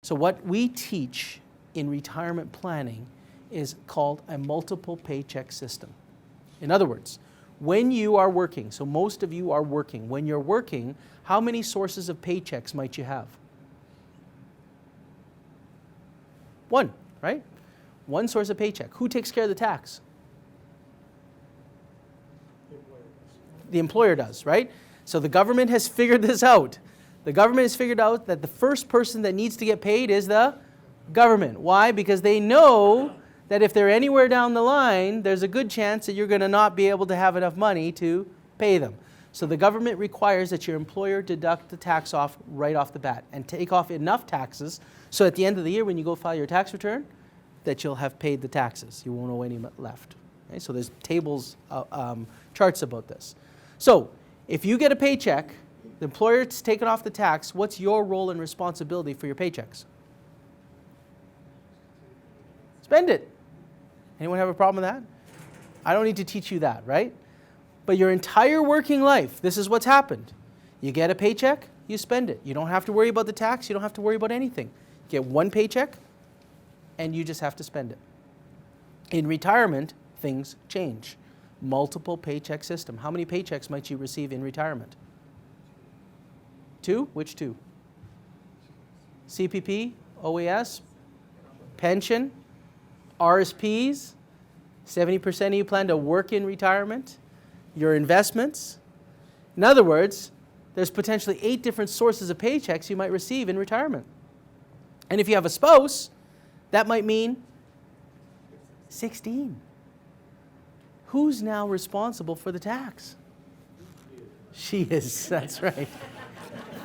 So what we teach in retirement planning is called a multiple paycheck system. In other words, when you are working, so most of you are working, when you're working, how many sources of paychecks might you have? One, right? One source of paycheck. Who takes care of the tax? The employer does, right? So the government has figured this out. The government has figured out that the first person that needs to get paid is the government. Why? Because they know that if they're anywhere down the line, there's a good chance that you're going to not be able to have enough money to pay them. So the government requires that your employer deduct the tax off right off the bat and take off enough taxes so at the end of the year when you go file your tax return that you'll have paid the taxes. You won't owe any left. Okay? So there's tables, charts about this. So if you get a paycheck, the employer's taken off the tax, what's your role and responsibility for your paychecks? Spend it. Anyone have a problem with that? I don't need to teach you that, right? But your entire working life, this is what's happened. You get a paycheck, you spend it. You don't have to worry about the tax, you don't have to worry about anything. You get one paycheck, and you just have to spend it. In retirement, things change. Multiple paycheck system. How many paychecks might you receive in retirement? 2? Which 2? CPP, OAS, pension, RSPs, 70% of you plan to work in retirement, your investments. In other words, there's potentially 8 different sources of paychecks you might receive in retirement. And if you have a spouse, that might mean 16. Who's now responsible for the tax? She is, that's right.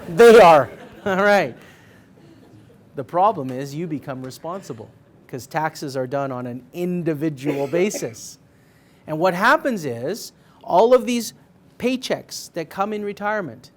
They are, all right. The problem is you become responsible because taxes are done on an individual basis. And what happens is all of these paychecks that come in retirement,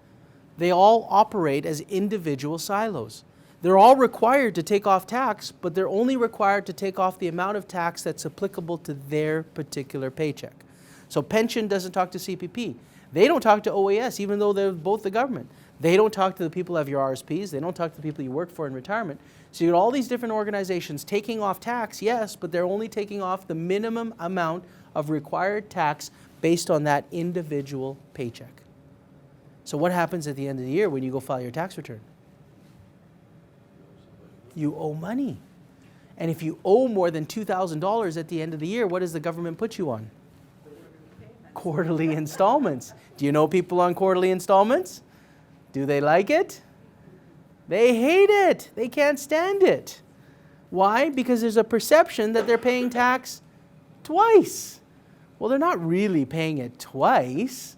they all operate as individual silos. They're all required to take off tax, but they're only required to take off the amount of tax that's applicable to their particular paycheck. So pension doesn't talk to CPP. They don't talk to OAS, even though they're both the government. They don't talk to the people who have your RSPs. They don't talk to the people you work for in retirement. So you get all these different organizations taking off tax, yes, but they're only taking off the minimum amount of required tax based on that individual paycheck. So what happens at the end of the year when you go file your tax return? You owe money. And if you owe more than $2,000 at the end of the year, what does the government put you on? Quarterly installments. Do you know people on quarterly installments? Do they like it? They hate it. They can't stand it. Why? Because there's a perception that they're paying tax twice. Well, they're not really paying it twice.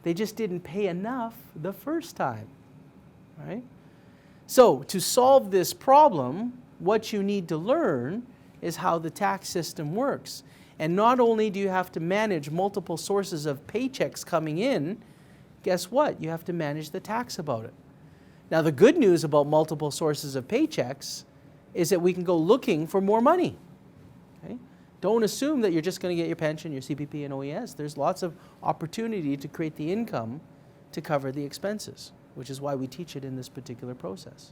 They just didn't pay enough the first time, right? So to solve this problem, what you need to learn is how the tax system works. And not only do you have to manage multiple sources of paychecks coming in, guess what? You have to manage the tax about it. Now, the good news about multiple sources of paychecks is that we can go looking for more money. Okay? Don't assume that you're just going to get your pension, your CPP, and OES. There's lots of opportunity to create the income to cover the expenses, which is why we teach it in this particular process.